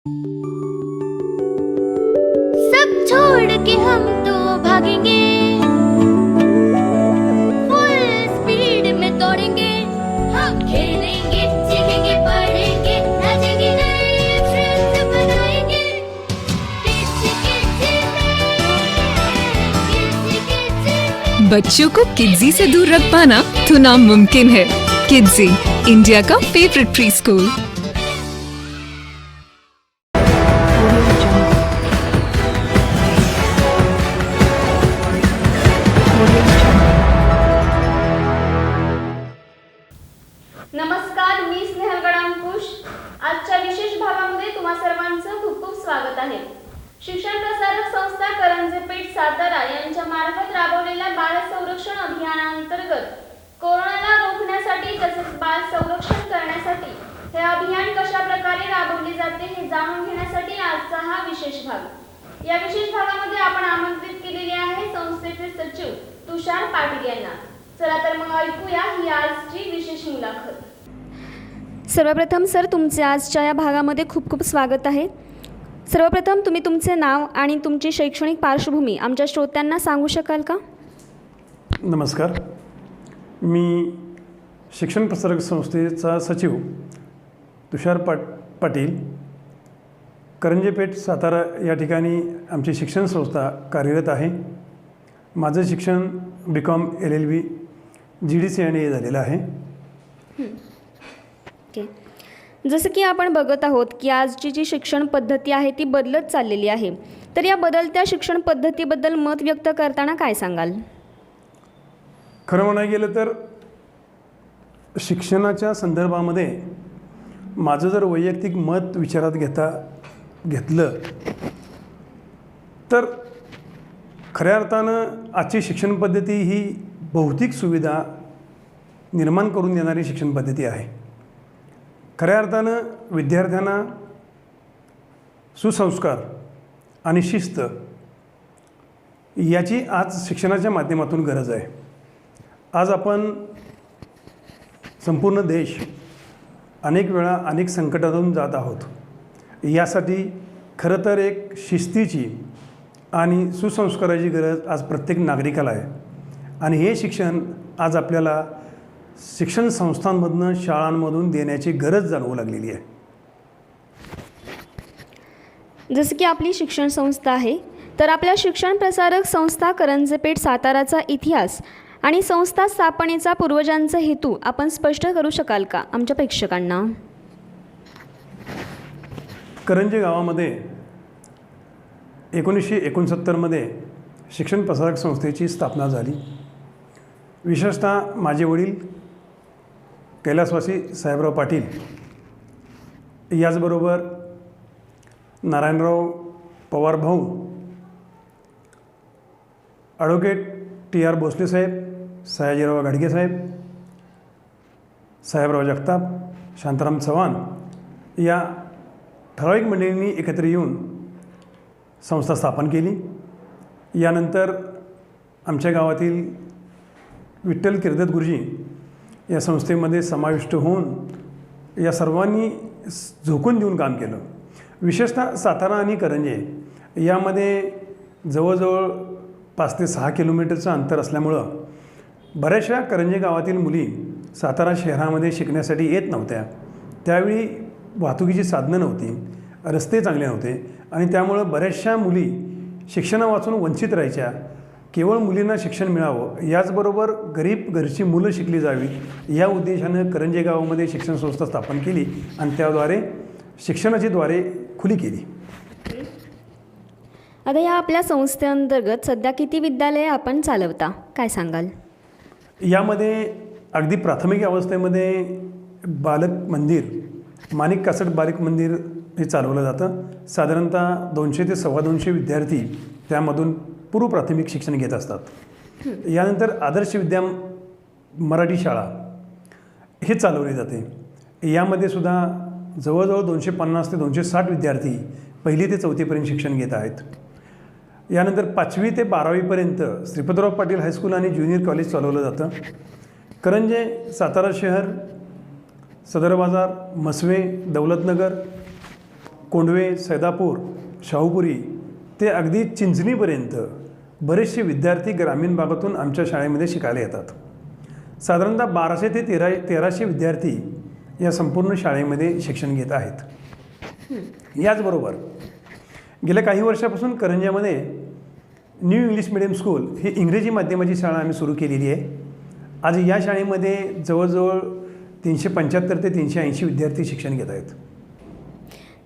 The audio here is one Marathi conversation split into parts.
सब छोड़ के हम तो भागेंगे, फुल स्पीड में दौड़ेंगे, हम खेलेंगे, सीखेंगे, पढ़ेंगे, नाचेंगे, नए फ्रेंड्स बनाएंगे। बच्चों को किड्जी से दूर रख पाना तो नामुमकिन है। किड्जी, इंडिया का फेवरेट प्री स्कूल। नमस्कार, मी स्नेहल गडांकुश। आजच्या विशेष भागामध्ये तुम्हा सर्वांचं खूप खूप स्वागत आहे। शिक्षण प्रसारक संस्था करंजे पेठ सातारा यांच्या मार्फत राबवलेल्या बाल संरक्षण अभियानांतर्गत कोरोनाला रोखण्यासाठी तसेच बाल संरक्षण करण्यासाठी हे अभियान कशा प्रकारे राबवले जाते हे जाणून घेण्यासाठी आजचा हा विशेष भाग। या विशेष भागामध्ये आपण आमंत्रित केलेले आहे संस्थेचे सचिव तुषार पाटील यांना। चला तर मग ऐकूया ही आजची विशेष मुलाखत। सर्वप्रथम सर, तुमचे आजच्या या भागामध्ये खूप खूप स्वागत आहे। सर्वप्रथम तुम्ही तुमचे नाव आणि तुमची शैक्षणिक पार्श्वभूमी आमच्या श्रोत्यांना सांगू शकाल का? नमस्कार, मी शिक्षण प्रसारक संस्थेचा सचिव तुषार पाटील, करंजे पेठ सातारा या ठिकाणी आमची शिक्षण संस्था कार्यरत आहे। माझं शिक्षण BCom LLB GDC आणि झालेलं आहे। ओके, जसं की आपण बघत आहोत की आजची जी शिक्षण पद्धती आहे ती बदलत चाललेली आहे, तर या बदलत्या शिक्षण पद्धतीबद्दल मत व्यक्त करताना काय सांगाल? खरं म्हणायला गेलं तर शिक्षणाच्या संदर्भामध्ये माझं जर वैयक्तिक मत विचारात घेतलं तर खऱ्या अर्थानं आजची शिक्षण पद्धती ही भौतिक सुविधा निर्माण करून देणारी शिक्षण पद्धती आहे। खऱ्या अर्थानं विद्यार्थ्यांना सुसंस्कार आणि शिस्त याची आज शिक्षणाच्या माध्यमातून गरज आहे। आज आपण संपूर्ण देश अनेक वेळा अनेक संकटातून जात आहोत। यासाठी खरं तर एक शिस्तीची आणि सुसंस्काराची गरज आज प्रत्येक नागरिकाला आहे आणि हे शिक्षण आज आपल्याला शिक्षण संस्थांमधून शाळांमधून देण्याची गरज जाणवू लागलेली आहे। जसं की आपली शिक्षण संस्था आहे, तर आपल्या शिक्षण प्रसारक संस्था करंजे पेठ साताराचा इतिहास आणि संस्था स्थापनेचा पूर्वजांचा हेतू आपण स्पष्ट करू शकाल का आमच्या प्रेक्षकांना? करंजे गावामध्ये 1969 शिक्षण प्रसारक संस्थेची स्थापना झाली। विशेषतः माझे वडील कैलासवासी साहेबराव पाटील, याचबरोबर नारायणराव पवार भाऊ, ॲडव्होकेट TR भोसले साहेब, सयाजीराव घाडगे साहेब, साहेबराव जगताप, शांताराम चव्हाण या ठराविक मंडळींनी एकत्र येऊन संस्था स्थापन केली। यानंतर आमच्या गावातील विठ्ठल कीर्तत गुरुजी या संस्थेमध्ये समाविष्ट होऊन या सर्वांनी झोकून देऊन काम केलं। विशेषतः सातारा आणि करंजे यामध्ये जवळजवळ 5 ते 6 किलोमीटरचं अंतर असल्यामुळं बऱ्याचशा करंजे गावातील मुली सातारा शहरामध्ये शिकण्यासाठी येत नव्हत्या। त्यावेळी वाहतुकीची साधनं नव्हती, रस्ते चांगले नव्हते आणि त्यामुळं बऱ्याचशा मुली शिक्षणावाचून वंचित राहायच्या। केवळ मुलींना शिक्षण मिळावं, याचबरोबर गरीब घरची मुलं शिकली जावी या उद्देशानं करंजे गावामध्ये शिक्षण संस्था स्थापन केली आणि त्याद्वारे शिक्षणाची द्वारे खुली केली। आता या आपल्या संस्थेअंतर्गत सध्या किती विद्यालये आपण चालवता, काय सांगाल? यामध्ये अगदी प्राथमिक अवस्थेमध्ये बालक मंदिर, माणिक कासट बालक मंदिर हे चालवलं जातं। साधारणतः 200 ते 225 विद्यार्थी त्यामधून पूर्व प्राथमिक शिक्षण घेत असतात। यानंतर आदर्श विद्या मराठी शाळा हे चालवले जाते। यामध्ये सुद्धा जवळजवळ 250 ते 260 विद्यार्थी 1ली ते 4थीपर्यंत शिक्षण घेत आहेत। यानंतर 5वी ते 12वीपर्यंत श्रीपतराव पाटील हायस्कूल आणि ज्युनियर कॉलेज चालवलं जातं। करंजे, सातारा शहर, सदर बाजार, मसवे, दौलतनगर, कोंडवे, सैदापूर, शाहूपुरी ते अगदी चिंचणीपर्यंत बरेचसे विद्यार्थी ग्रामीण भागातून आमच्या शाळेमध्ये शिकायला येतात. साधारणतः 1200 ते 1300 विद्यार्थी या संपूर्ण शाळेमध्ये शिक्षण घेत आहेत. याचबरोबर गेल्या काही वर्षापासून करंजामध्ये न्यू इंग्लिश मिडियम स्कूल ही इंग्रजी माध्यमाची शाळा आम्ही सुरू केलेली आहे. आज या शाळेमध्ये जवळजवळ 375 ते 380 विद्यार्थी शिक्षण घेत आहेत.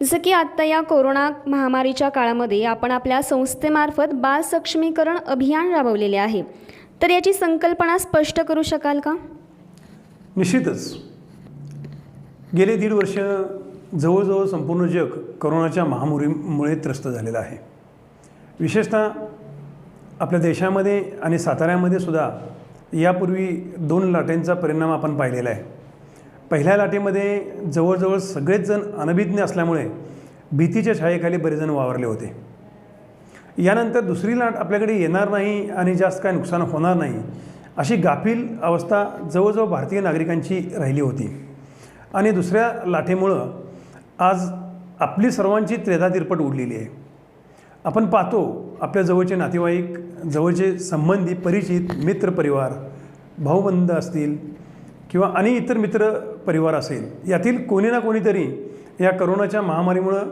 जसं की आत्ता या कोरोना महामारीच्या काळामध्ये आपण आपल्या संस्थेमार्फत बाल सक्षमीकरण अभियान राबवलेले आहे, तर याची संकल्पना स्पष्ट करू शकाल का? निश्चितच गेले 1.5 वर्ष जवळजवळ संपूर्ण जग कोरोनाच्या महामारीमुळे त्रस्त झालेलं आहे. विशेषतः आपल्या देशामध्ये आणि साताऱ्यामध्ये सुद्धा यापूर्वी 2 लाटेंचा परिणाम आपण पाहिलेला आहे. पहिल्या लाटेमध्ये जवळजवळ सगळेच जण अनभिज्ञ असल्यामुळे भीतीच्या छायेखाली बरेच जण वावरले होते. यानंतर दुसरी लाट आपल्याकडे येणार नाही आणि जास्त काय नुकसान होणार नाही अशी गाफील अवस्था जवळजवळ भारतीय नागरिकांची राहिली होती. आणि दुसऱ्या लाटेमुळं आज आपली सर्वांची त्रेधा तिरपट उडलेली आहे. आपण पाहतो आपल्या जवळचे नातेवाईक, जवळचे संबंधी, परिचित, मित्रपरिवार, भाऊबंद असतील किंवा आणि इतर मित्र परिवार असेल, यातील कोणी ना कोणीतरी या करोनाच्या महामारीमुळं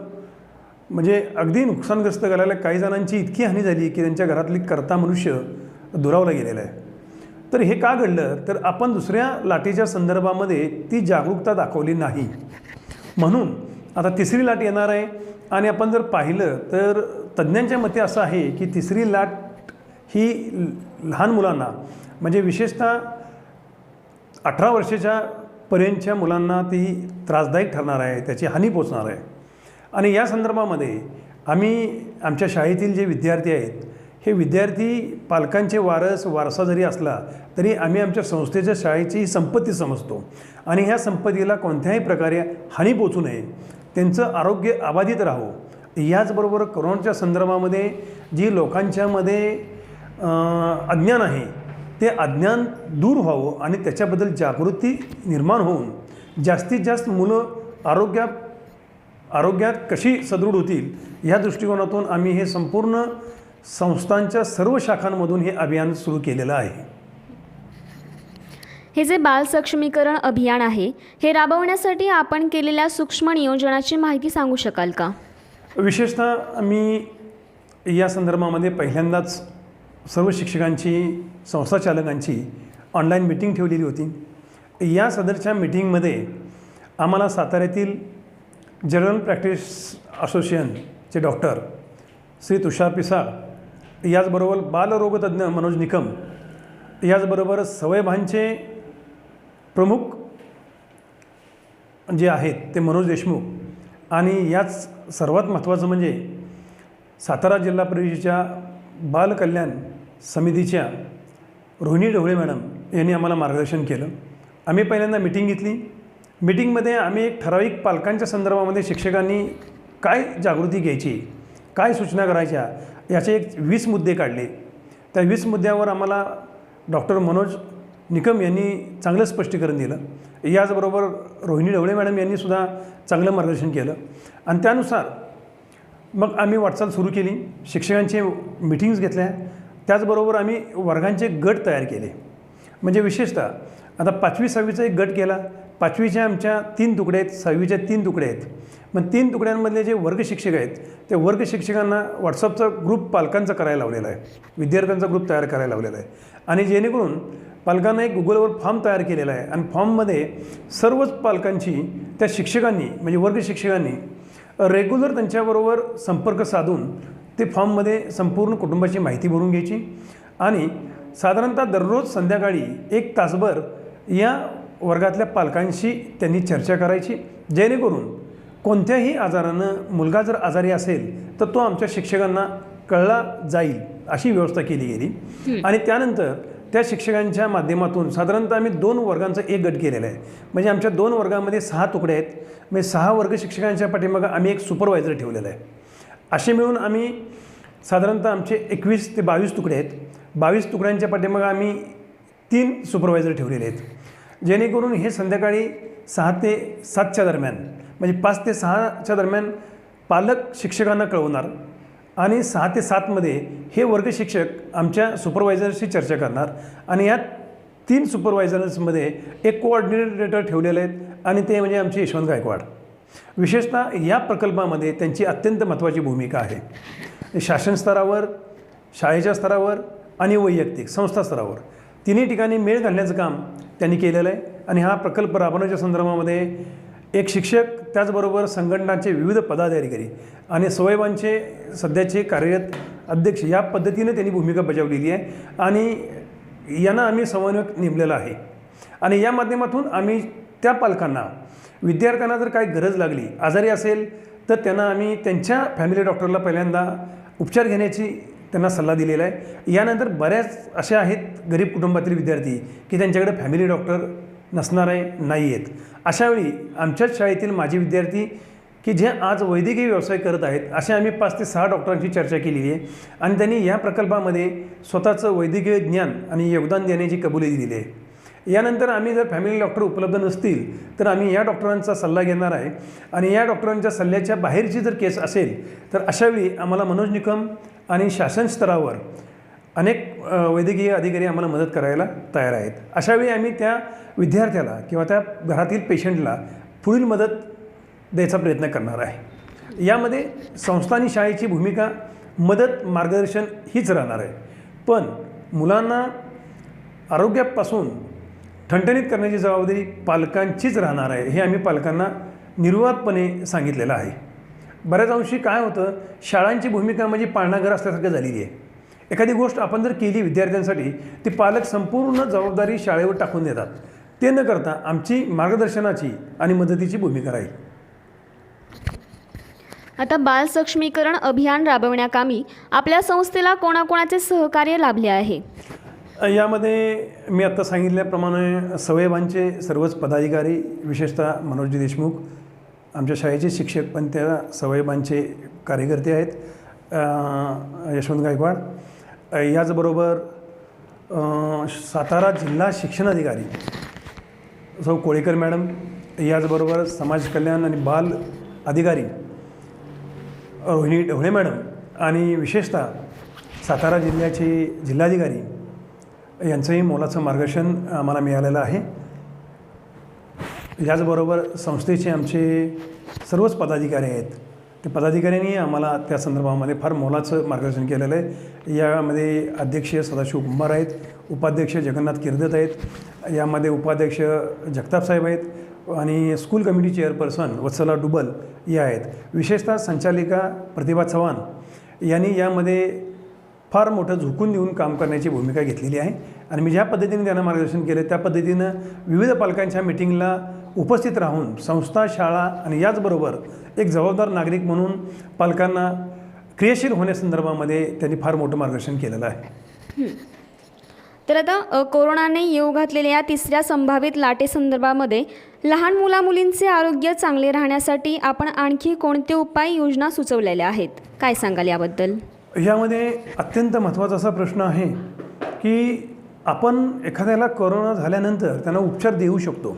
म्हणजे अगदी नुकसानग्रस्त झालेल्या काही जणांची इतकी हानी झाली की त्यांच्या घरातली कर्ता मनुष्य दुरावला गेलेला आहे. तर हे का घडलं तर आपण दुसऱ्या लाटेच्या संदर्भामध्ये ती जागरूकता दाखवली नाही. म्हणून आता तिसरी लाट येणार आहे आणि आपण जर पाहिलं तर तज्ज्ञांच्या मते असं आहे की तिसरी लाट ही लहान मुलांना म्हणजे विशेषतः 18 वर्षाच्या पर्यंतच्या मुलांना ती त्रासदायक ठरणार आहे, त्याची हानी पोचणार आहे. आणि या संदर्भामध्ये आम्ही आमच्या शाळेतील जे विद्यार्थी आहेत हे विद्यार्थी पालकांचे वारसा जरी असला तरी आम्ही आमच्या संस्थेच्या शाळेची संपत्ती समजतो आणि ह्या संपत्तीला कोणत्याही प्रकारे हानी पोचू नये, त्यांचं आरोग्य अबाधित राहो. याचबरोबर कोरोनाच्या संदर्भामध्ये जी लोकांच्यामध्ये अज्ञान आहे ते अज्ञान दूर व्हावं आणि त्याच्याबद्दल जागृती निर्माण होऊन जास्तीत जास्त मुलं आरोग्यात कशी सदृढ होतील या दृष्टिकोनातून आम्ही हे संपूर्ण संस्थांच्या सर्व शाखांमधून हे अभियान सुरू केलेलं आहे. हे जे बाल सक्षमीकरण अभियान आहे हे राबवण्यासाठी आपण केलेल्या सूक्ष्म नियोजनाची माहिती सांगू शकाल का? विशेषतः आम्ही या संदर्भामध्ये पहिल्यांदाच सर्व शिक्षकांची, संस्थाचालकांची ऑनलाईन मीटिंग ठेवलेली होती. या सदरच्या मीटिंगमध्ये आम्हाला साताऱ्यातील जनरल प्रॅक्टिस असोसिएशनचे डॉक्टर श्री तुषार पिसाळ, याचबरोबर बालरोगतज्ञ मनोज निकम, याचबरोबर सवयभानचे प्रमुख जे आहेत ते मनोज देशमुख आणि याच सर्वात महत्त्वाचं म्हणजे सातारा जिल्हा परिषदेच्या बालकल्याण समितीच्या रोहिणी ढवळे मॅडम यांनी आम्हाला मार्गदर्शन केलं. आम्ही पहिल्यांदा मीटिंग घेतली. मीटिंगमध्ये आम्ही एक ठराविक पालकांच्या संदर्भामध्ये शिक्षकांनी काय जागृती घ्यायची, काय सूचना करायच्या याचे एक 20 मुद्दे काढले. त्या 20 मुद्द्यावर आम्हाला डॉक्टर मनोज निकम यांनी चांगलं स्पष्टीकरण दिलं. याचबरोबर रोहिणी ढवळे मॅडम यांनीसुद्धा चांगलं मार्गदर्शन केलं आणि त्यानुसार मग आम्ही वाटचाल सुरू केली. शिक्षकांचे मीटिंग्स घेतल्या. त्याचबरोबर आम्ही वर्गांचे गट तयार केले. म्हणजे विशेषतः आता 5वी 6वीचा एक गट केला. 5वीच्या आमच्या 3 तुकडे आहेत, 6वीच्या 3 तुकडे आहेत. मग 3 तुकड्यांमधले जे वर्ग शिक्षक आहेत ते वर्ग शिक्षकांना व्हॉट्सअपचा ग्रुप पालकांचा करायला लावलेला आहे, विद्यार्थ्यांचा ग्रुप तयार करायला लावलेला आहे आणि जेणेकरून पालकांना एक गुगलवर फॉर्म तयार केलेला आहे आणि फॉर्ममध्ये सर्वच पालकांची त्या शिक्षकांनी म्हणजे वर्ग शिक्षकांनी रेग्युलर त्यांच्याबरोबर संपर्क साधून ते फॉर्ममध्ये संपूर्ण कुटुंबाची माहिती भरून घ्यायची आणि साधारणतः दररोज संध्याकाळी 1 तासभर या वर्गातल्या पालकांशी त्यांनी चर्चा करायची, जेणेकरून कोणत्याही आजारानं मुलगा जर आजारी असेल तर तो आमच्या शिक्षकांना कळला जाईल अशी व्यवस्था केली गेली. आणि त्यानंतर त्या शिक्षकांच्या माध्यमातून साधारणतः आम्ही 2 वर्गांचा एक गट केलेला आहे. म्हणजे आमच्या 2 वर्गामध्ये 6 तुकडे आहेत. म्हणजे 6 वर्ग शिक्षकांच्या पाठीमागं आम्ही एक सुपरवायझर ठेवलेला आहे. असे मिळून आम्ही साधारणतः आमचे 21 ते 22 तुकडे आहेत. 22 तुकड्यांच्या पाठीमागं आम्ही 3 सुपरवायझर ठेवलेले आहेत, जेणेकरून हे संध्याकाळी 6 ते 7च्या दरम्यान म्हणजे 5 ते 6च्या दरम्यान पालक शिक्षकांना कळवणार आणि 6 ते 7मध्ये हे वर्ग शिक्षक आमच्या सुपरवायझरशी चर्चा करणार आणि या 3 सुपरवायझर्समध्ये एक कोऑर्डिनेटर ठेवलेले आहेत आणि ते म्हणजे आमचे यशवंत गायकवाड. विशेषतः या प्रकल्पामध्ये त्यांची अत्यंत महत्त्वाची भूमिका आहे. शासन स्तरावर, शाळेच्या स्तरावर आणि वैयक्तिक संस्था स्तरावर तिन्ही ठिकाणी मेळ घालण्याचं काम त्यांनी केलेलं आहे. आणि हा प्रकल्प राबवण्याच्या संदर्भामध्ये एक शिक्षक, त्याचबरोबर संघटनाचे विविध पदाधिकारी आणि सवयवांचे सध्याचे कार्यरत अध्यक्ष या पद्धतीने त्यांनी भूमिका बजावलेली आहे आणि यांना आम्ही समन्वयक नेमलेला आहे. आणि या माध्यमातून आम्ही त्या पालकांना, विद्यार्थ्यांना जर काही गरज लागली, आजारी असेल तर त्यांना आम्ही त्यांच्या फॅमिली डॉक्टरला पहिल्यांदा उपचार घेण्याची त्यांना सल्ला दिलेला आहे. यानंतर बऱ्याच अशा आहेत गरीब कुटुंबातील विद्यार्थी की त्यांच्याकडे फॅमिली डॉक्टर नसणार आहे, नाही आहेत. अशावेळी आमच्याच शाळेतील माजी विद्यार्थी की जे आज वैद्यकीय व्यवसाय करत आहेत, असे आम्ही 5 ते 6 डॉक्टरांची चर्चा केलेली आहे आणि त्यांनी या प्रकल्पामध्ये स्वतःचं वैद्यकीय ज्ञान आणि योगदान देण्याची कबुली दिलेली आहे. यानंतर आम्ही जर फॅमिली डॉक्टर उपलब्ध नसतील तर आम्ही या डॉक्टरांचा सल्ला घेणार आहे आणि या डॉक्टरांच्या सल्ल्याच्या बाहेरची जर केस असेल तर अशावेळी आम्हाला मनोज निकम आणि शासन स्तरावर अनेक वैद्यकीय अधिकारी आम्हाला मदत करायला तयार आहेत. अशावेळी आम्ही त्या विद्यार्थ्याला किंवा त्या घरातील पेशंटला पुढील मदत द्यायचा प्रयत्न करणार आहे. यामध्ये संस्था आणि शाळेची भूमिका मदत, मार्गदर्शन हीच राहणार आहे. पण मुलांना आरोग्यापासून ठणठणीत करण्याची जबाबदारी पालकांचीच राहणार आहे, हे आम्ही पालकांना निर्वादपणे सांगितलेलं आहे. बऱ्याच अंशी काय होतं, शाळांची भूमिका म्हणजे पाळणाघर असल्यासारखं झालेली आहे. एखादी गोष्ट आपण जर केली विद्यार्थ्यांसाठी, ती पालक संपूर्ण जबाबदारी शाळेवर टाकून देतात. ते न करता आमची मार्गदर्शनाची आणि मदतीची भूमिका राहील. आता बाल सक्षमीकरण अभियान राबवण्याकामी आपल्या संस्थेला कोणाकोणाचे सहकार्य लाभले आहे? यामध्ये मी आत्ता सांगितल्याप्रमाणे सवयवांचे सर्वच पदाधिकारी, विशेषतः मनोजी देशमुख आमच्या शाळेचे शिक्षक, पण त्या सवयवांचे कार्यकर्ते आहेत, यशवंत गायकवाड. याचबरोबर सातारा जिल्हा शिक्षणाधिकारी सौ कोळेकर मॅडम, याचबरोबर समाज कल्याण आणि बाल अधिकारी रोहिणी ढवळे मॅडम आणि विशेषतः सातारा जिल्ह्याचे जिल्हाधिकारी यांचंही मोलाचं मार्गदर्शन आम्हाला मिळालेलं आहे. याचबरोबर संस्थेचे आमचे सर्वच पदाधिकारी आहेत, ते पदाधिकाऱ्यांनी आम्हाला त्या संदर्भामध्ये फार मोलाचं मार्गदर्शन केलेलं आहे. यामध्ये अध्यक्ष सदाशिव कुंभार आहेत, उपाध्यक्ष जगन्नाथ किर्दत आहेत, यामध्ये उपाध्यक्ष जगतापसाहेब आहेत आणि स्कूल कमिटी चेअरपर्सन वत्सला डुबल या आहेत. विशेषतः संचालिका प्रतिभा चव्हाण यांनी यामध्ये फार मोठं झुकून देऊन काम करण्याची भूमिका घेतलेली आहे. आणि मी ज्या पद्धतीने त्यांना मार्गदर्शन केलं त्या पद्धतीनं विविध पालकांच्या मिटिंगला उपस्थित राहून संस्था, शाळा आणि याचबरोबर एक जबाबदार नागरिक म्हणून पालकांना क्रियाशील होण्यासंदर्भामध्ये त्यांनी फार मोठं मार्गदर्शन केलेलं आहे. तर आता कोरोनाने येऊ घातलेल्या या 3ऱ्या संभावित लाटेसंदर्भामध्ये लहान मुलामुलींचे आरोग्य चांगले राहण्यासाठी आपण आणखी कोणते उपाय योजना सुचवलेल्या आहेत? काय सांगाल याबद्दल? यामध्ये अत्यंत महत्त्वाचा असा प्रश्न आहे की आपण एखाद्याला कोरोना झाल्यानंतर त्यांना उपचार देऊ शकतो.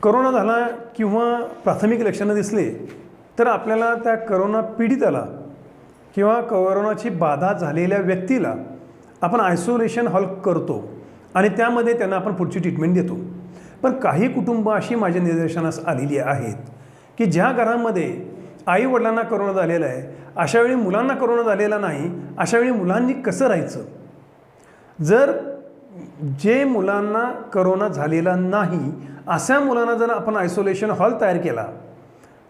कोरोना झाला किंवा प्राथमिक लक्षणं दिसले तर आपल्याला त्या कोरोना पीडिताला किंवा कोरोनाची बाधा झालेल्या व्यक्तीला आपण आयसोलेशन हॉल करतो आणि त्यामध्ये त्यांना आपण पुढची ट्रीटमेंट देतो. पण काही कुटुंब अशी माझ्या निदर्शनास आलेली आहेत की ज्या घरामध्ये आईवडिलांना कोरोना झालेला आहे, अशावेळी मुलांना कोरोना झालेला नाही, अशावेळी मुलांनी कसं राहायचं? जर जे मुलांना कोरोना झालेला नाही अशा मुलांना जर आपण आयसोलेशन हॉल तयार केला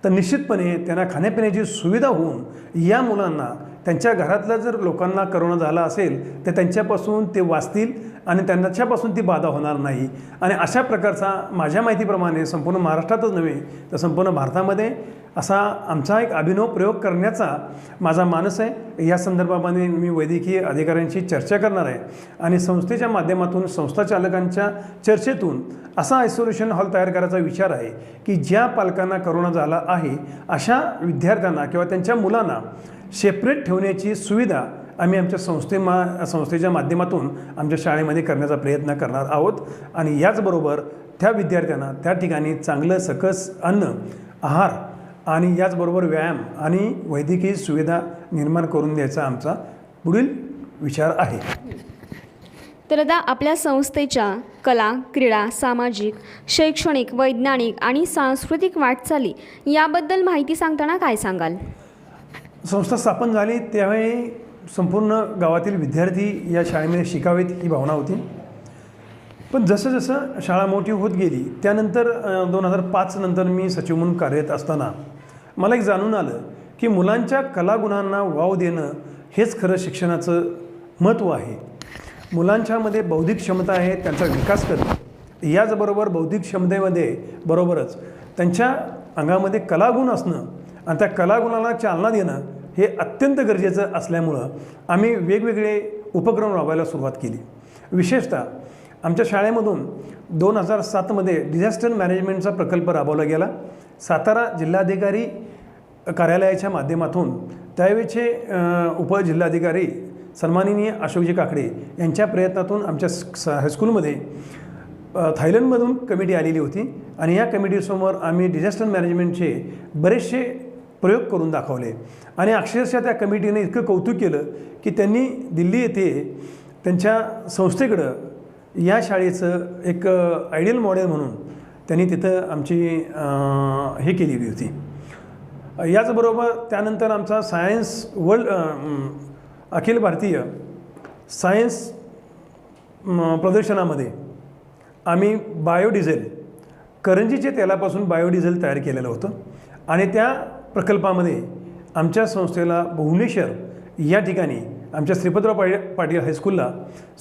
तर निश्चितपणे त्यांना खाण्यापिण्याची सुविधा होऊन या मुलांना त्यांच्या घरातल्या जर लोकांना कोरोना झाला असेल तर त्यांच्यापासून ते वाचतील आणि त्यांच्यापासून ती बाधा होणार नाही. आणि अशा प्रकारचा माझ्या माहितीप्रमाणे संपूर्ण महाराष्ट्रातच नव्हे तर संपूर्ण भारतामध्ये असा आमचा एक अभिनव प्रयोग करण्याचा माझा मानस आहे. या संदर्भामध्ये मी वैद्यकीय अधिकाऱ्यांशी चर्चा करणार आहे आणि संस्थेच्या माध्यमातून संस्थाचालकांच्या चर्चेतून असा आयसोलेशन हॉल तयार करायचा विचार आहे की ज्या पालकांना कोरोना झाला आहे अशा विद्यार्थ्यांना किंवा त्यांच्या मुलांना सेपरेट ठेवण्याची सुविधा आम्ही आमच्या संस्थेच्या माध्यमातून आमच्या शाळेमध्ये करण्याचा प्रयत्न करणार आहोत. आणि याचबरोबर त्या विद्यार्थ्यांना त्या ठिकाणी चांगलं सकस अन्न, आहार आणि याचबरोबर व्यायाम आणि वैद्यकीय सुविधा निर्माण करून द्यायचा आमचा पुढील विचार आहे. तर आता आपल्या संस्थेच्या कला, क्रीडा, सामाजिक, शैक्षणिक, वैज्ञानिक आणि सांस्कृतिक वाटचाली याबद्दल माहिती सांगताना काय सांगाल? संस्था स्थापन झाली त्यावेळी संपूर्ण गावातील विद्यार्थी या शाळेमध्ये शिकावेत ही भावना होती. पण जसं जसं शाळा मोठी होत गेली त्यानंतर 2005 नंतर मी सचिव म्हणून कार्यरत असताना मला एक जाणून आलं की मुलांच्या कलागुणांना वाव देणं हेच खरं शिक्षणाचं महत्त्व आहे. मुलांच्यामध्ये बौद्धिक क्षमता आहे, त्यांचा विकास करणं, याचबरोबर बौद्धिक क्षमतेमध्ये बरोबरच त्यांच्या अंगामध्ये कलागुण असणं आणि त्या कलागुणाला चालना देणं हे अत्यंत गरजेचं असल्यामुळं आम्ही वेगवेगळे उपक्रम राबवायला सुरुवात केली. विशेषतः आमच्या शाळेमधून 2007मध्ये डिझास्टर मॅनेजमेंटचा प्रकल्प राबवला गेला. सातारा जिल्हाधिकारी कार्यालयाच्या माध्यमातून त्यावेळेचे उपजिल्हाधिकारी सन्माननीय अशोकजी काकडे यांच्या प्रयत्नातून आमच्या हायस्कूलमध्ये थायलंडमधून कमिटी आलेली होती आणि या कमिटीसमोर आम्ही डिझास्टर मॅनेजमेंटचे बरेचसे प्रयोग करून दाखवले आणि अक्षरशः त्या कमिटीने इतकं कौतुक केलं की त्यांनी दिल्ली येथे त्यांच्या संस्थेकडं या शाळेचं एक आयडियल मॉडेल म्हणून त्यांनी तिथं आमची हे केलेली होती. याचबरोबर त्यानंतर आमचा सायन्स अखिल भारतीय सायन्स प्रदर्शनामध्ये आम्ही बायोडिझेल करंजीच्या तेलापासून बायोडिझेल तयार केलेलं होतं आणि त्या प्रकल्पामध्ये आमच्या संस्थेला भुवनेश्वर या ठिकाणी आमच्या श्रीपतराव पाटील हायस्कूलला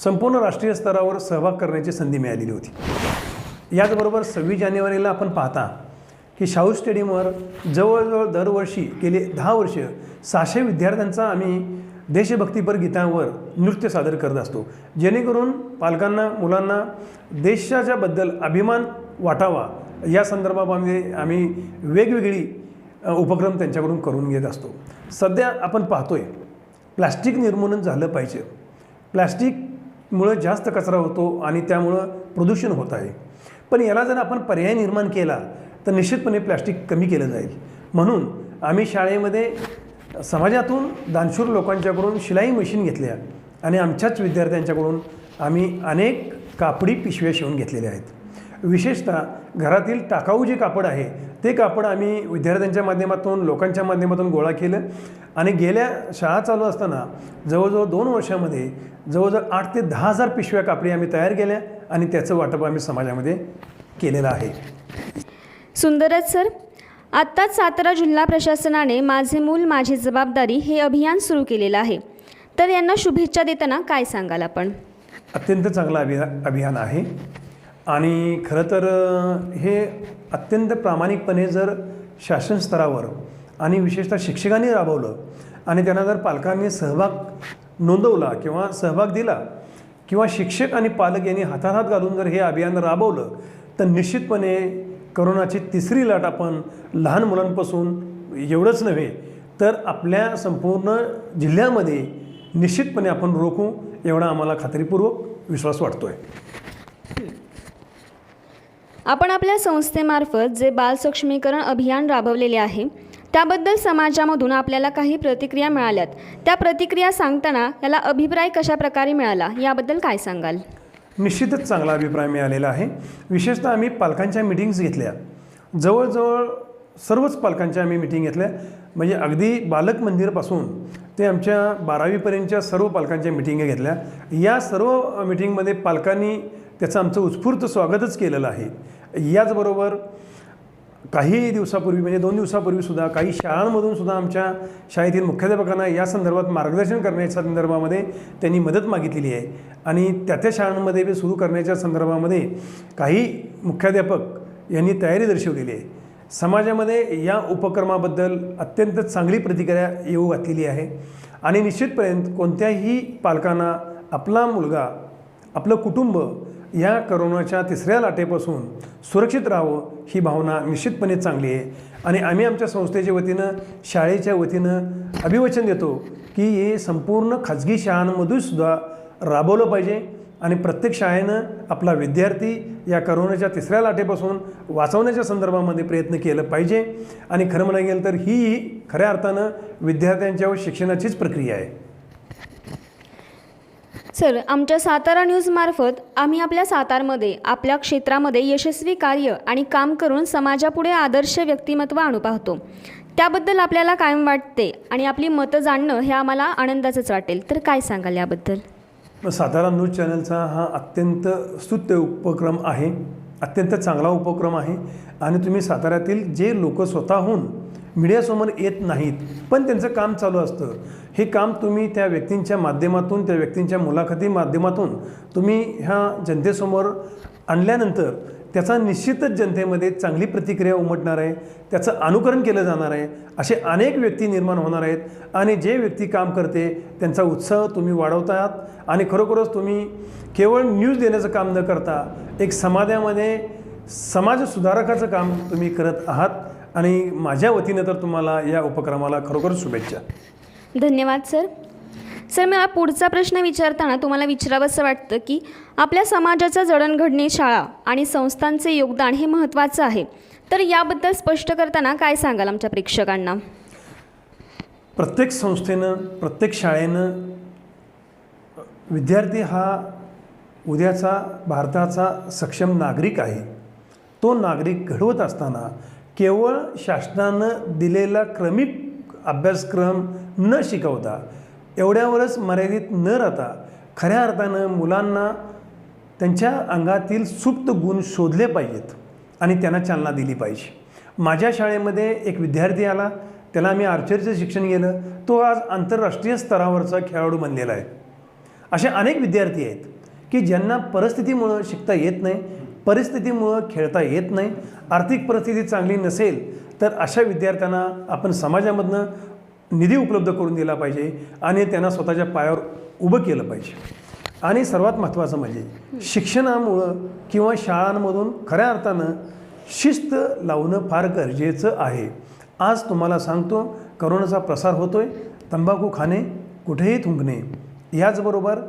संपूर्ण राष्ट्रीय स्तरावर सहभाग करण्याची संधी मिळालेली होती. याचबरोबर 26 जानेवारीला आपण पाहता की शाहू स्टेडियमवर जवळजवळ दरवर्षी गेले 10 वर्ष 600 विद्यार्थ्यांचा आम्ही देशभक्तीपर गीतांवर नृत्य सादर करत असतो, जेणेकरून पालकांना, मुलांना देशाच्याबद्दल अभिमान वाटावा या संदर्भामध्ये आम्ही वेगवेगळी उपक्रम त्यांच्याकडून करून घेत असतो. सध्या आपण पाहतोय प्लास्टिक निर्मूलन झालं पाहिजे. प्लास्टिकमुळं जास्त कचरा होतो आणि त्यामुळं प्रदूषण होत आहे. पण याला जर आपण पर्याय निर्माण केला तर निश्चितपणे प्लास्टिक कमी केलं जाईल. म्हणून आम्ही शाळेमध्ये समाजातून दानशूर लोकांच्याकडून शिलाई मशीन घेतल्या आणि आमच्याच विद्यार्थ्यांच्याकडून आम्ही अनेक कापडी पिशव्या शिवून घेतलेल्या आहेत. विशेषतः घरातील टाकाऊ जे कापड आहे ते कापड आम्ही विद्यार्थ्यांच्या माध्यमातून, लोकांच्या माध्यमातून गोळा केलं आणि गेल्या शाळा चालू असताना जवळजवळ 2 वर्षामध्ये जवळजवळ 8 ते 10 हजार पिशव्या कापडी आम्ही तयार केल्या आणि त्याचं वाटप आम्ही समाजामध्ये केलेलं आहे. सुंदरच सर. आत्ताच सातारा जिल्हा प्रशासनाने माझे मूल माझी जबाबदारी हे अभियान सुरू केलेलं आहे, तर यांना शुभेच्छा देताना काय सांगाल आपण? अत्यंत चांगलं अभियान आहे आणि खरं तर हे अत्यंत प्रामाणिकपणे जर शासन स्तरावर आणि विशेषतः शिक्षकांनी राबवलं आणि त्यांना जर पालकांनी सहभाग नोंदवला किंवा सहभाग दिला किंवा शिक्षक आणि पालक यांनी हातात घालून जर हे अभियान राबवलं तर निश्चितपणे करोनाची 3री लाट आपण लहान मुलांपासून एवढंच नव्हे तर आपल्या संपूर्ण जिल्ह्यामध्ये निश्चितपणे आपण रोखू एवढा आम्हाला खात्रीपूर्वक विश्वास वाटतो आहे. आपण आपल्या संस्थेमार्फत जे बाल सक्षमीकरण अभियान राबवलेले आहे त्याबद्दल समाजामधून आपल्याला काही प्रतिक्रिया मिळाल्यात. त्या प्रतिक्रिया सांगताना याला अभिप्राय कशा प्रकारे मिळाला याबद्दल काय सांगाल? निश्चितच चांगला अभिप्राय मिळालेला आहे. विशेषतः आम्ही पालकांच्या मिटिंग्स घेतल्या. जवळजवळ सर्वच पालकांच्या आम्ही मिटिंग घेतल्या. म्हणजे अगदी बालक मंदिरपासून ते आमच्या 12वीपर्यंतच्या सर्व पालकांच्या मिटिंग घेतल्या. या सर्व मिटिंगमध्ये पालकांनी त्याचं आमचं उत्स्फूर्त स्वागतच केलेलं आहे. याचबरोबर काही दिवसापूर्वी म्हणजे 2 दिवसापूर्वीसुद्धा काही शाळांमधून सुद्धा आमच्या शाळेतील मुख्याध्यापकांना या संदर्भात मार्गदर्शन करण्याच्या संदर्भामध्ये त्यांनी मदत मागितलेली आहे आणि त्या शाळांमध्ये सुरू करण्याच्या संदर्भामध्ये काही मुख्याध्यापक यांनी तयारी दर्शवलेली आहे. समाजामध्ये या उपक्रमाबद्दल अत्यंत चांगली प्रतिक्रिया येऊ घातलेली आहे आणि निश्चितपर्यंत कोणत्याही पालकांना आपला मुलगा, आपलं कुटुंब या करोनाच्या 3ऱ्या लाटेपासून सुरक्षित राहावं ही भावना निश्चितपणे चांगली आहे आणि आम्ही आमच्या संस्थेच्या वतीनं, शाळेच्या वतीनं अभिवचन देतो की हे संपूर्ण खाजगी शाळांमधून सुद्धा राबवलं पाहिजे आणि प्रत्येक शाळेनं आपला विद्यार्थी या करोनाच्या तिसऱ्या लाटेपासून वाचवण्याच्या संदर्भामध्ये प्रयत्न केलं पाहिजे. आणि खरं म्हणायला गेलं तर ही खऱ्या अर्थानं विद्यार्थ्यांच्या व शिक्षणाचीच प्रक्रिया आहे. सर, आमच्या सातारा न्यूजमार्फत आम्ही आपल्या सातारमध्ये आपल्या क्षेत्रामध्ये यशस्वी कार्य आणि काम करून समाजापुढे आदर्श व्यक्तिमत्व आणू पाहतो. त्याबद्दल आपल्याला कायम वाटते आणि आपली मतं जाणणं हे आम्हाला आनंदाचंच वाटेल. तर काय सांगाल याबद्दल? सातारा न्यूज चॅनलचा हा अत्यंत स्तुत्य उपक्रम आहे, अत्यंत चांगला उपक्रम आहे. आणि तुम्ही साताऱ्यातील जे लोक स्वतःहून मीडियासमोर येत नाहीत पण त्यांचं काम चालू असतं, हे काम तुम्ही त्या व्यक्तींच्या माध्यमातून, त्या व्यक्तींच्या मुलाखती माध्यमातून तुम्ही ह्या जनतेसमोर आणल्यानंतर त्याचा निश्चितच जनतेमध्ये चांगली प्रतिक्रिया उमटणार आहे, त्याचं अनुकरण केलं जाणार आहे. असे अनेक व्यक्ती निर्माण होणार आहेत आणि जे व्यक्ती काम करते त्यांचा उत्साह तुम्ही वाढवतात आणि खरोखरच तुम्ही केवळ न्यूज देण्याचं काम न करता एक समाजामध्ये समाजसुधारकाचं काम तुम्ही करत आहात. आणि माझ्या वतीनं तर तुम्हाला या उपक्रमाला खरोखर शुभेच्छा. धन्यवाद सर. सर, मला पुढचा प्रश्न विचारताना तुम्हाला विचारावंसं वाटतं की आपल्या समाजाचा जडणघडणी शाळा आणि संस्थांचे योगदान हे महत्त्वाचं आहे. तर याबद्दल स्पष्ट करताना काय सांगाल आमच्या प्रेक्षकांना? प्रत्येक संस्थेनं, प्रत्येक शाळेनं विद्यार्थी हा उद्याचा भारताचा सक्षम नागरिक आहे. तो नागरिक घडवत असताना केवळ शासनानं दिलेला क्रमिक अभ्यासक्रम न शिकवता, एवढ्यावरच मर्यादित न राहता खऱ्या अर्थानं मुलांना त्यांच्या अंगातील सुप्त गुण शोधले पाहिजेत आणि त्यांना चालना दिली पाहिजे. माझ्या शाळेमध्ये एक विद्यार्थी आला, त्याला मी आर्चरीचं शिक्षण केलं, तो आज आंतरराष्ट्रीय स्तरावरचा खेळाडू बनलेला आहे. असे अनेक विद्यार्थी आहेत की ज्यांना परिस्थितीमुळं शिकता येत नाही, परिस्थितीमुळं खेळता येत नाही, आर्थिक परिस्थिती चांगली नसेल तर अशा विद्यार्थ्यांना आपण समाजामधनं निधी उपलब्ध करून दिला पाहिजे आणि त्यांना स्वतःच्या पायावर उभं केलं पाहिजे. आणि सर्वात महत्त्वाचं म्हणजे शिक्षणामुळं किंवा शाळांमधून खऱ्या अर्थानं शिस्त लावणं फार गरजेचं आहे. आज तुम्हाला सांगतो, करोनाचा प्रसार होतो आहे, तंबाखू खाणे, कुठेही थुंकणे, याचबरोबर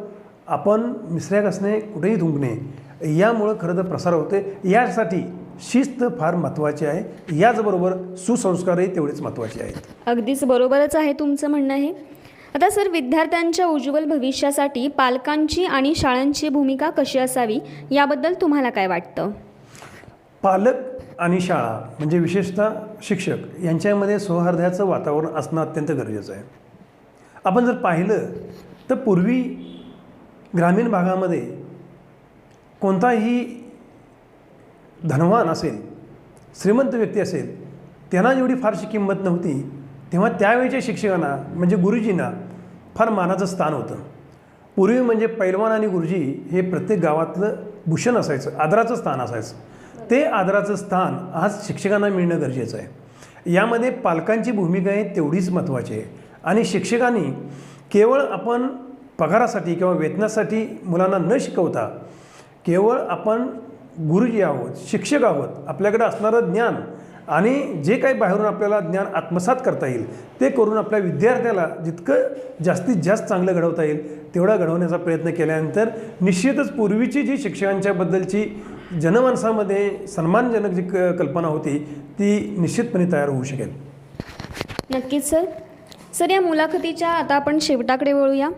आपण मिसऱ्या घासणे, कुठेही थुंकणे, यामुळं खरं तर प्रसार होते. यासाठी शिस्त फार महत्त्वाची आहे, याचबरोबर सुसंस्कारही तेवढेच महत्त्वाचे आहेत. अगदीच बरोबरच आहे तुमचं म्हणणं हे. आता सर, विद्यार्थ्यांच्या उज्ज्वल भविष्यासाठी पालकांची आणि शाळांची भूमिका कशी असावी याबद्दल तुम्हाला काय वाटतं? पालक आणि शाळा म्हणजे विशेषतः शिक्षक यांच्यामध्ये सौहार्दाचं वातावरण असणं अत्यंत गरजेचं आहे. आपण जर पाहिलं तर पूर्वी ग्रामीण भागामध्ये कोणताही धनवान असेल, श्रीमंत व्यक्ती असेल, त्यांना जेवढी फारशी किंमत नव्हती, तेव्हा त्यावेळेच्या शिक्षकांना म्हणजे गुरुजींना फार मानाचं स्थान होतं. पूर्वी म्हणजे पैलवान आणि गुरुजी हे प्रत्येक गावातलं भूषण असायचं, आदराचं स्थान असायचं. ते आदराचं स्थान आज शिक्षकांना मिळणं गरजेचं आहे. यामध्ये पालकांची भूमिका आहे तेवढीच महत्त्वाची आहे. आणि शिक्षकांनी केवळ आपण पगारासाठी किंवा वेतनासाठी मुलांना न शिकवता केवळ आपण गुरुजी आहोत, शिक्षक आहोत, आपल्याकडे असणारं ज्ञान आणि जे काही बाहेरून आपल्याला ज्ञान आत्मसात करता येईल ते करून आपल्या विद्यार्थ्याला जितकं जास्तीत जास्त चांगलं घडवता येईल तेवढा घडवण्याचा प्रयत्न केल्यानंतर निश्चितच पूर्वीची जी शिक्षकांच्याबद्दलची जनमानसामध्ये सन्मानजनक जी कल्पना होती ती निश्चितपणे तयार होऊ शकेल. नक्कीच सर. सर, या मुलाखतीच्या आता आपण शेवटाकडे वळूया.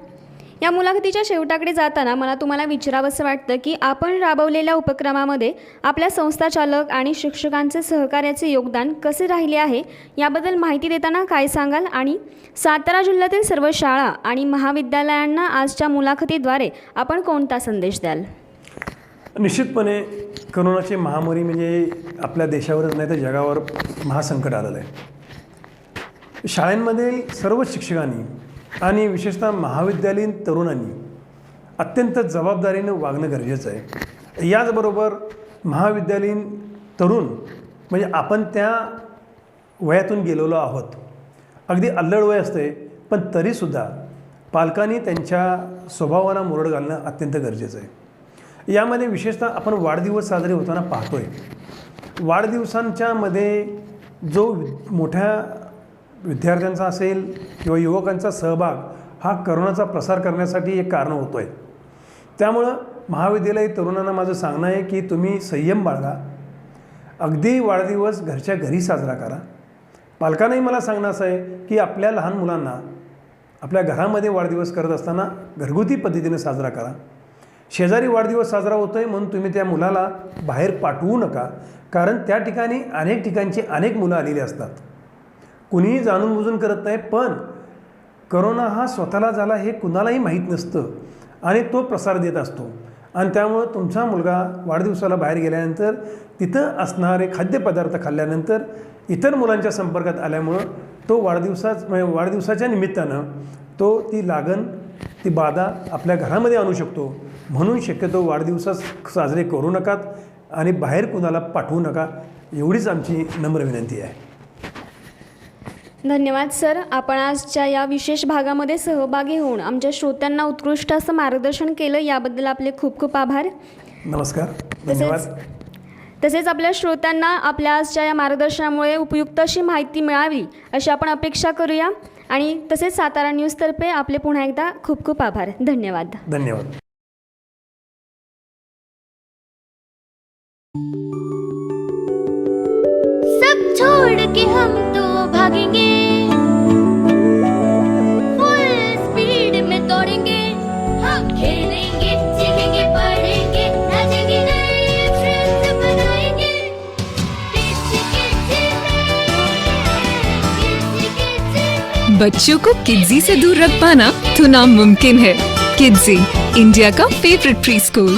या मुलाखतीच्या शेवटाकडे जाताना मला तुम्हाला विचारावंसं वाटतं की आपण राबवलेल्या उपक्रमामध्ये आपल्या संस्थाचालक आणि शिक्षकांचे सहकार्याचे योगदान कसे राहिले आहे याबद्दल माहिती देताना काय सांगाल? आणि सातारा जिल्ह्यातील सर्व शाळा आणि महाविद्यालयांना आजच्या मुलाखतीद्वारे आपण कोणता संदेश द्याल? निश्चितपणे करोनाची महामारी म्हणजे आपल्या देशावरच नाही तर जगावर महासंकट आलेलं आहे. शाळांमधील सर्व शिक्षकांनी आणि विशेषतः महाविद्यालयीन तरुणांनी अत्यंत जबाबदारीनं वागणं गरजेचं आहे. याचबरोबर महाविद्यालयीन तरुण म्हणजे आपण त्या वयातून गेलेलो आहोत, अगदी अल्लड वय असते, पण तरीसुद्धा पालकांनी त्यांच्या स्वभावाला मुरड घालणं अत्यंत गरजेचं आहे. यामध्ये विशेषतः आपण वाढदिवस साजरे होताना पाहतोय. वाढदिवसांच्या मध्ये जो मोठ्या विद्यार्थ्यांचा असेल किंवा युवकांचा सहभाग हा करोनाचा प्रसार करण्यासाठी एक कारण होतो आहे. त्यामुळं महाविद्यालयीन तरुणांना माझं सांगणं आहे की तुम्ही संयम बाळगा. अगदी वाढदिवस घरच्या घरी साजरा करा. पालकांनाही मला सांगणं असं आहे की आपल्या लहान मुलांना आपल्या घरामध्ये वाढदिवस करत असताना घरगुती पद्धतीने साजरा करा. शेजारी वाढदिवस साजरा होतो आहे म्हणून तुम्ही त्या मुलाला बाहेर पाठवू नका, कारण त्या ठिकाणी अनेक ठिकाणची अनेक मुलं आलेली असतात. कुणीही जाणून बुजून करत नाही, पण करोना हा स्वतःला झाला हे कुणालाही माहीत नसतं आणि तो प्रसार देत असतो. आणि त्यामुळं तुमचा मुलगा वाढदिवसाला बाहेर गेल्यानंतर तिथं असणारे खाद्यपदार्थ खाल्ल्यानंतर इतर मुलांच्या संपर्कात आल्यामुळं तो वाढदिवसाच्या निमित्तानं तो ती लागण ती बाधा आपल्या घरामध्ये आणू शकतो. म्हणून शक्यतो वाढदिवस साजरे करू नकात आणि बाहेर कुणाला पाठवू नका, एवढीच आमची नम्र विनंती आहे. धन्यवाद सर. आपण आजच्या या विशेष भागामध्ये सहभागी होऊन आमच्या श्रोत्यांना उत्कृष्ट असं मार्गदर्शन केलं, याबद्दल आपले खूप खूप आभार. नमस्कार, धन्यवाद. तसेच आपल्या श्रोत्यांना आपल्या आजच्या या मार्गदर्शनामुळे उपयुक्त अशी माहिती मिळावी अशी आपण अपेक्षा करूया. आणि तसेच सातारा न्यूजतर्फे आपले पुन्हा एकदा खूप खूप आभार. धन्यवाद. धन्यवाद. सब छोड़ के हम तो भागेंगे, फुल स्पीड में दौड़ेंगे, हम खेलेंगे जीतेंगे पढ़ेंगे नाचेंगे नए फ्रेंड्स बनाएंगे, किसी बच्चों को किड्जी से दूर रख पाना तो नामुमकिन है. किड्जी, इंडिया का फेवरेट प्री स्कूल.